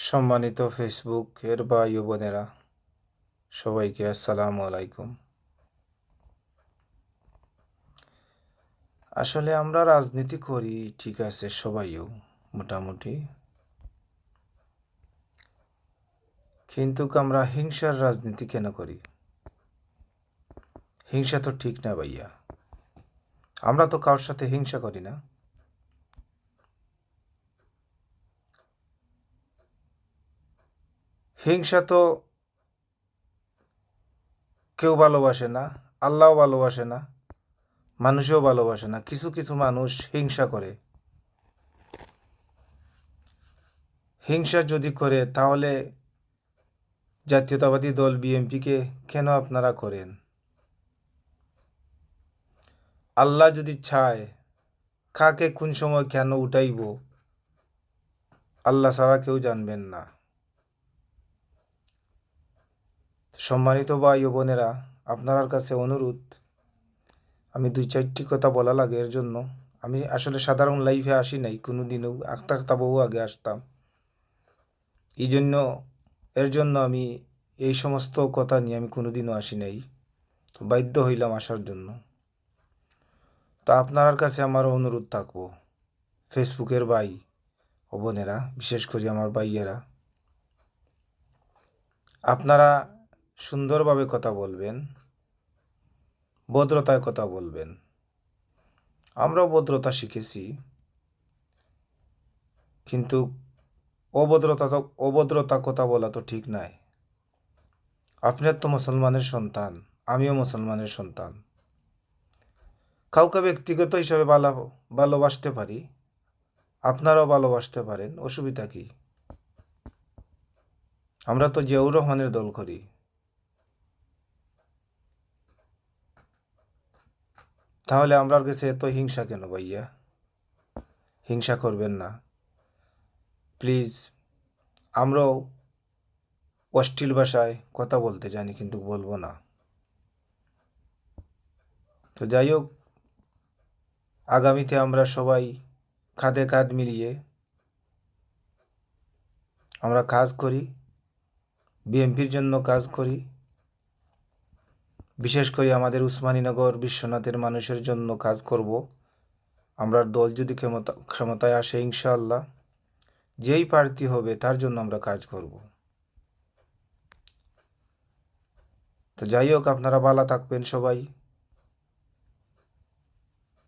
সম্মানিত ফেসবুক এর ভাই ও বোনেরা, সবাইকে আসসালামু আলাইকুম। আসলে আমরা রাজনীতি করি, ঠিক আছে, সবাইও মোটামুটি, কিন্তু আমরা হিংসার রাজনীতি কেন করি? হিংসা তো ঠিক না ভাইয়া। আমরা তো কারোর সাথে হিংসা করি না। হিংসা তো কেউ ভালোবাসে না, আল্লাহও ভালোবাসে না, মানুষও ভালোবাসে না। কিছু কিছু মানুষ হিংসা করে। হিংসা যদি করে তাহলে জাতীয়তাবাদী দল বিএনপিকে কেন আপনারা করেন? আল্লাহ যদি চায় কাকে কোন সময় কেন উঠাইব, আল্লাহ ছাড়া কেউ জানবেন না। সম্মানিত ভাই ও বোনেরা, আপনার কাছে অনুরোধ, আমি 2-4টি কথা বলা লাগে এর জন্য। আমি আসলে সাধারণ লাইফে আসি নাই কোনো দিনও, আঁকতা বহু আগে আসতাম। এর জন্য আমি এই সমস্ত কথা নিয়ে আমি কোনো দিনও আসি নাই, তো বাধ্য হইলাম আসার জন্য। তো আপনার কাছে আমার অনুরোধ থাকবো, ফেসবুকের ভাই ও বোনেরা, বিশেষ করে আমার ভাইয়েরা, আপনারা সুন্দরভাবে কথা বলবেন, ভদ্রতায় কথা বলবেন। আমরাও ভদ্রতা শিখেছি, কিন্তু অভদ্রতা কথা বলা তো ঠিক নয়। আপনার তো মুসলমানের সন্তান, আমিও মুসলমানের সন্তান। কাউকে ব্যক্তিগত হিসাবে ভালোবাসতে পারি, আপনারাও ভালোবাসতে পারেন, অসুবিধা কি? আমরা তো জিয়াউর রহমানের দল করি। তাহলে আমরার কাছে এত হিংসা কেন ভাইয়া? হিংসা করবেন না প্লিজ। আমরাও অশ্লীল ভাষায় কথা বলতে জানি, কিন্তু বলবো না। তো যাই হোক, আগামীতে আমরা সবাই কাঁধে কাঁধ মিলিয়ে আমরা কাজ করি, বিএনপির জন্য কাজ করি, বিশেষ করে আমাদের উসমানীনগর বিশ্বনাথের মানুষের জন্য কাজ করব। আমরা দল যদি ক্ষমতায় আসে, ইনশাআল্লাহ যেই প্রার্থী হবে তার জন্য আমরা কাজ করব। তো যাই হোক, আপনারা ভালো থাকবেন সবাই।